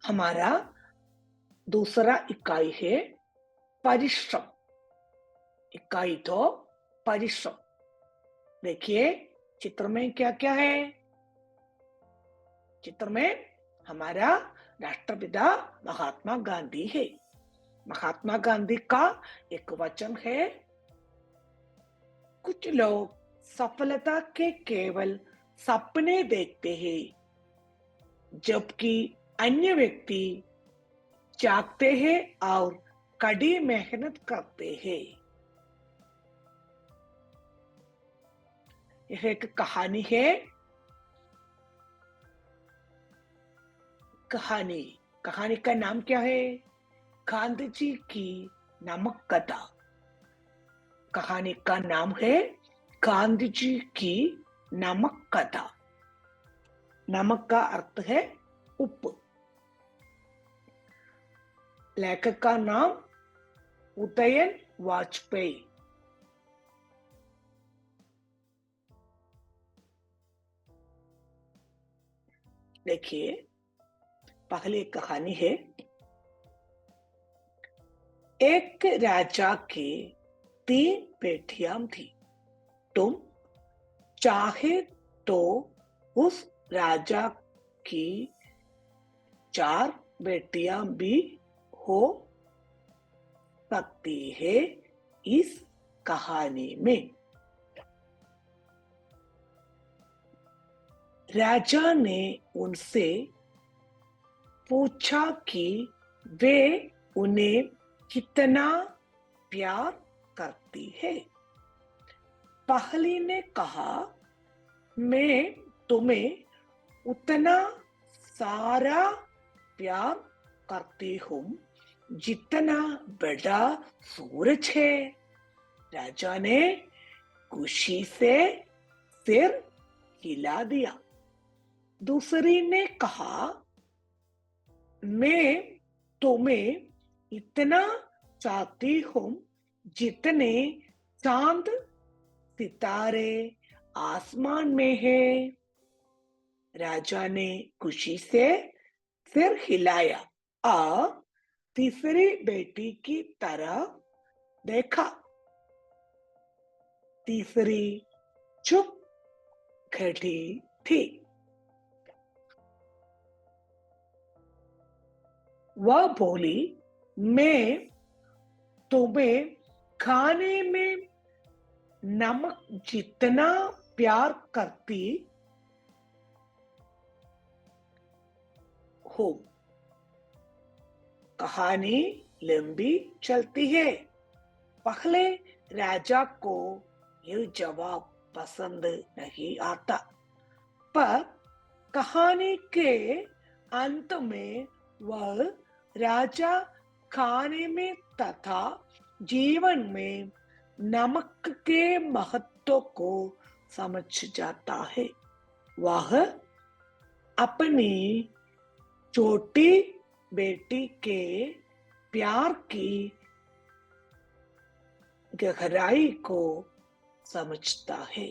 हमारा दूसरा इकाई है परिश्रम। इकाई तो परिश्रम। देखिए चित्र में क्या क्या है। चित्र में हमारा राष्ट्रपिता महात्मा गांधी है। महात्मा गांधी का एक वचन है, कुछ लोग सफलता के केवल सपने देखते हैं, जबकि अन्य व्यक्ति जागते हैं और कड़ी मेहनत करते हैं। यह एक कहानी है। कहानी का नाम क्या है? गांधी जी की नमक कथा। कहानी का नाम है गांधी जी की नमक कथा। नमक का अर्थ है उप्पु। लेखक का नाम उदयन वाजपेयी। देखिए पहली कहानी है। एक राजा के 3 बेटियां थी। तुम चाहे तो उस राजा की 4 बेटियां भी हो सकती है इस कहानी में। राजा ने उनसे पूछा कि वे उन्हें कितना प्यार करती है। पहली ने कहा, मैं तुम्हें उतना सारा प्यार करती हूँ जितना बड़ा सूरज है। राजा ने खुशी से सिर हिला दिया। दूसरी ने कहा, मैं तुम्हें इतना चाहती हूँ जितने चांद सितारे आसमान में है। राजा ने खुशी से सिर हिलाया और तीसरी बेटी की तरफ देखा। तीसरी चुप खड़ी थी। वह बोली, मैं तुम्हें खाने में नमक जितना प्यार करती हूँ। कहानी लंबी चलती है। पहले राजा को यह जवाब पसंद नहीं आता, पर कहानी के अंत में वह राजा खाने में तथा जीवन में नमक के महत्व को समझ जाता है। वह अपनी छोटी बेटी के प्यार की गहराई को समझता है।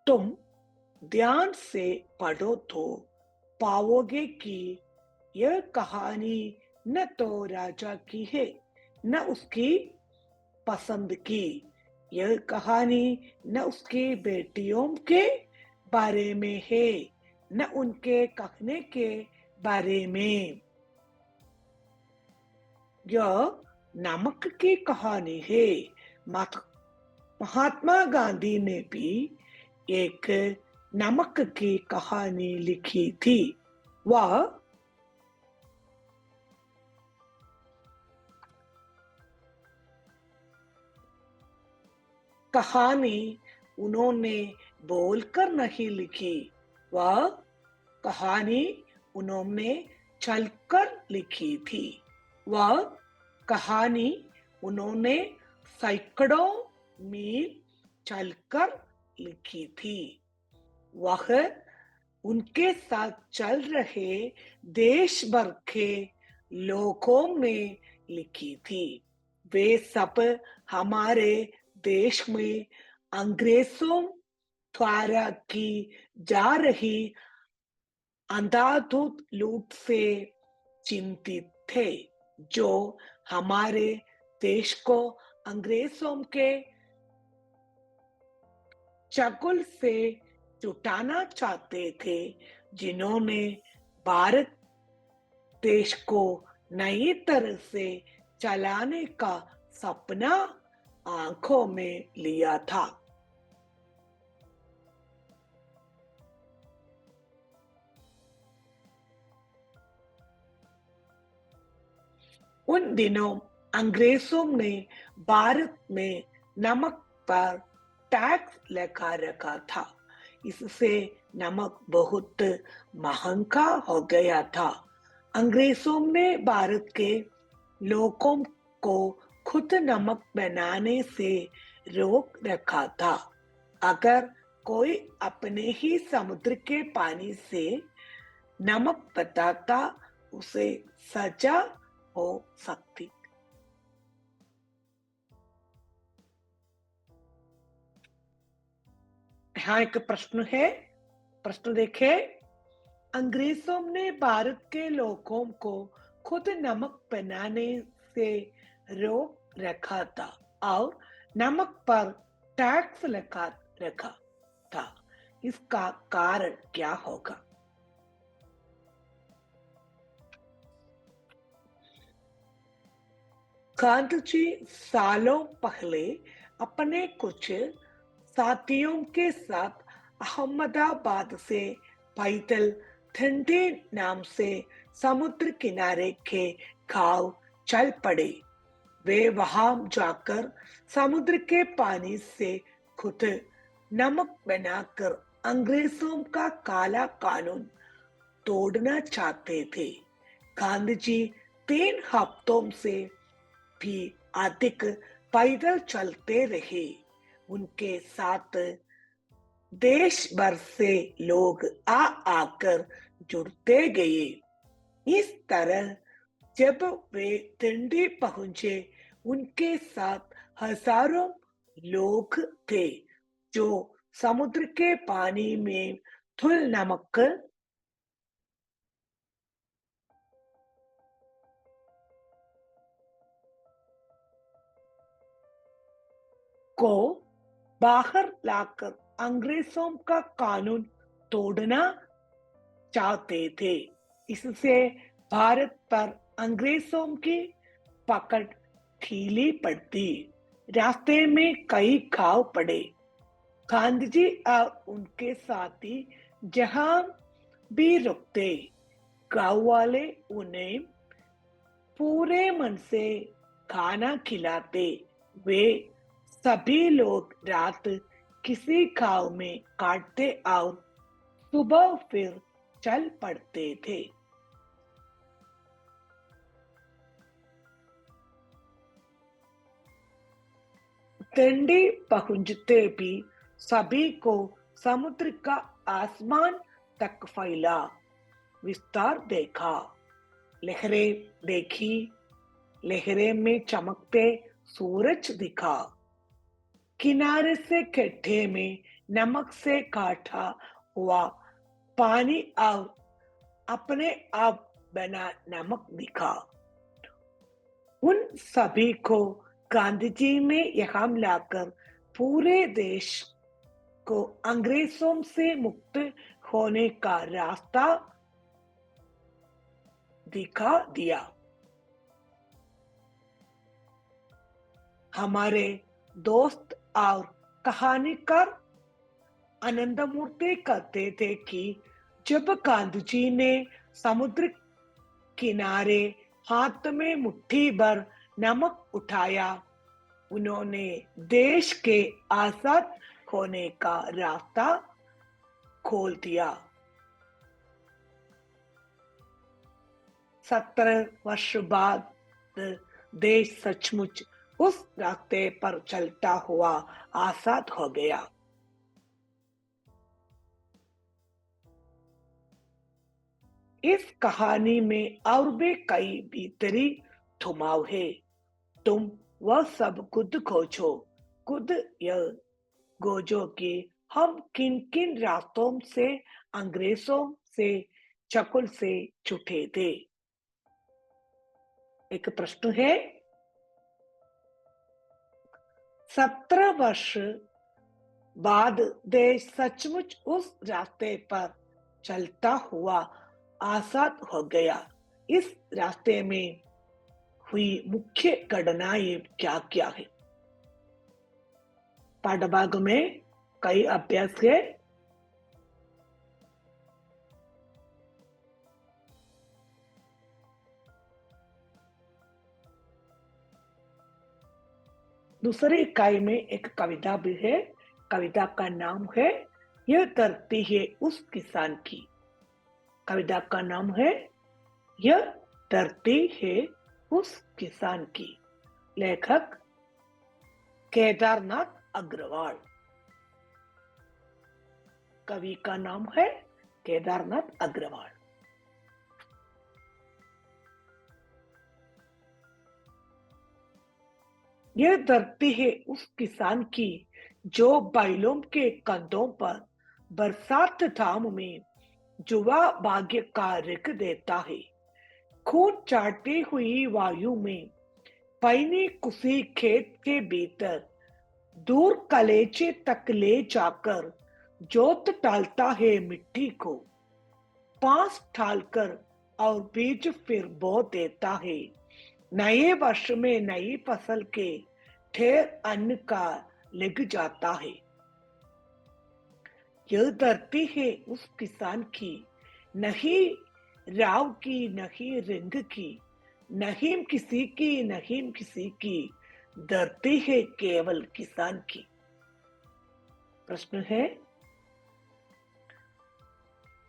तुम ध्यान से पढ़ो तो पाओगे कि यह कहानी न तो राजा की है न उसकी पसंद की। यह कहानी न उसकी बेटियों के बारे में है न उनके कहने के बारे में। यह नमक की कहानी है। महात्मा गांधी ने भी एक नमक की कहानी लिखी थी। वह कहानी उन्होंने बोलकर नहीं लिखी। वह कहानी उन्होंने चलकर लिखी थी। वह कहानी उन्होंने सैकड़ों मील चलकर लिखी थी। वह उनके साथ चल रहे देश भर के लोगों ने लिखी थी। वे सब हमारे देश में अंग्रेजों द्वारा की जा रही अंधाधुंध लूट से चिंतित थे, जो हमारे देश को अंग्रेजों के चंगुल से छुड़ाना चाहते थे, जिन्होंने भारत देश को नई तरह से चलाने का सपना आंखों में लिया था। उन दिनों अंग्रेजों ने भारत में नमक पर टैक्स लगा रखा था। इससे नमक बहुत महंगा हो गया था। अंग्रेजों ने भारत के लोगों को खुद नमक बनाने से रोक रखा था। अगर कोई अपने ही समुद्र के पानी से नमक बताता, उसे सजा हो सकती। यहाँ एक प्रश्न है, प्रश्न देखे। अंग्रेजों ने भारत के लोगों को खुद नमक बनाने से रोक रखा था और नमक पर टैक्स लगा रखा था। इसका कारण क्या होगा? गांधी जी सालों पहले अपने कुछ साथियों के साथ अहमदाबाद से पैदल ठंडे नाम से समुद्र किनारे के गांव चल पड़े। वे वहां जाकर समुद्र के पानी से खुद नमक बनाकर अंग्रेजों का काला कानून तोड़ना चाहते थे। गांधी जी 3 हफ्तों से भी अधिक पैदल चलते रहे। उनके साथ देश भर से लोग आ आकर जुड़ते गए। इस तरह जब वे दिल्ली पहुंचे, उनके साथ हजारों लोग थे, जो समुद्र के पानी में धुल नमक को बाहर लाकर अंग्रेजों का कानून तोड़ना चाहते थे। इससे भारत पर अंग्रेजों की पकड़ ढीली पड़ती। रास्ते में कई घाव पड़े। गांधी जी और उनके साथी जहां भी रुकते, गांव वाले उन्हें पूरे मन से खाना खिलाते। वे सभी लोग रात किसी गांव में काटते और सुबह फिर चल पड़ते थे। ठंडी पहुंचते भी सभी को समुद्र का आसमान तक फैला विस्तार देखा। लहरें देखी, लहरें में चमकते सूरज दिखा। किनारे से गड्ढे में नमक से काटा हुआ पानी और अपने आप बना नमक दिखा। उन सभी को गांधी जी ने यहाँ लाकर पूरे देश को अंग्रेजों से मुक्त होने का रास्ता दिखा दिया। हमारे दोस्त और कहानीकार आनंदमूर्ति कहते थे कि जब गांधी जी ने समुद्र किनारे हाथ में मुट्ठी भर नमक उठाया, उन्होंने देश के आजाद होने का रास्ता खोल दिया। 17 वर्ष बाद देश सचमुच उस रास्ते पर चलता हुआ आजाद हो गया। इस कहानी में और भी कई भीतरी थुमाव है। तुम वह सब खुद खोजो, खुद यह खोजो कि हम किन किन रास्तों से अंग्रेजों से चकुल से छूटे थे? एक प्रश्न है। 17 वर्ष बाद देश सचमुच उस रास्ते पर चलता हुआ आजाद हो गया। इस रास्ते में हुई मुख्य घटनाएं क्या क्या है? पाठभाग में कई अभ्यास है। दूसरी इकाई में एक कविता भी है। कविता का नाम है यह धरती है उस किसान की। कविता का नाम है यह धरती है उस किसान की। लेखक केदारनाथ अग्रवाल। कवि का नाम है केदारनाथ अग्रवाल। यह धरती है उस किसान की जो बैलों के कंधों पर बरसात धाम में जुआ भाग्य का रख देता है। खून चाटती हुई वायु में पैनी कुसी खेत के भीतर दूर कलेचे तक ले जाकर जोत डालता है मिट्टी को। पांस डालकर और बीज फिर बो देता है। नए वर्ष में नई फसल के ढेर अन्न का लग जाता है। यह धरती है उस किसान की, नहीं राव की नहीं रंग की, नहीं किसी की नहीं किसी की, धरती है केवल किसान की। प्रश्न है,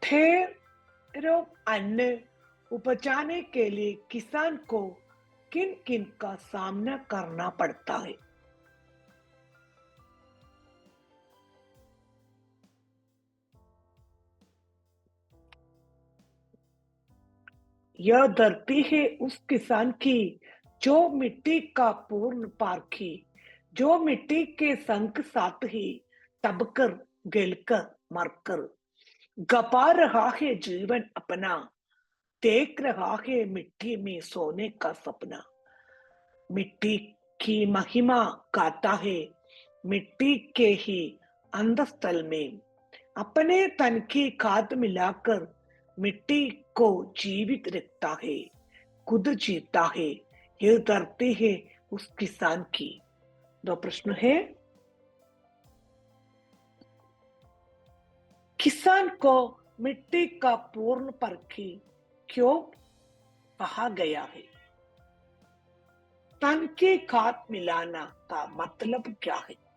ढेरों अन्न उपजाने के लिए किसान को किन किन का सामना करना पड़ता है? यह धरती है उस किसान की जो मिट्टी का पूर्ण पारखी, जो मिट्टी के संग साथ ही दबकर गिलकर मरकर गपा रहा है जीवन अपना, देख रहा है मिट्टी में सोने का सपना। मिट्टी की महिमा गाता है मिट्टी के ही अंधस्थल में, अपने तन की खाद मिलाकर मिट्टी को जीवित रखता है, खुद जीता है। यह धरती है उस किसान की। दो प्रश्न है। किसान को मिट्टी का पूर्ण परखी क्यों कहा गया है? तन के खाद मिलाना का मतलब क्या है?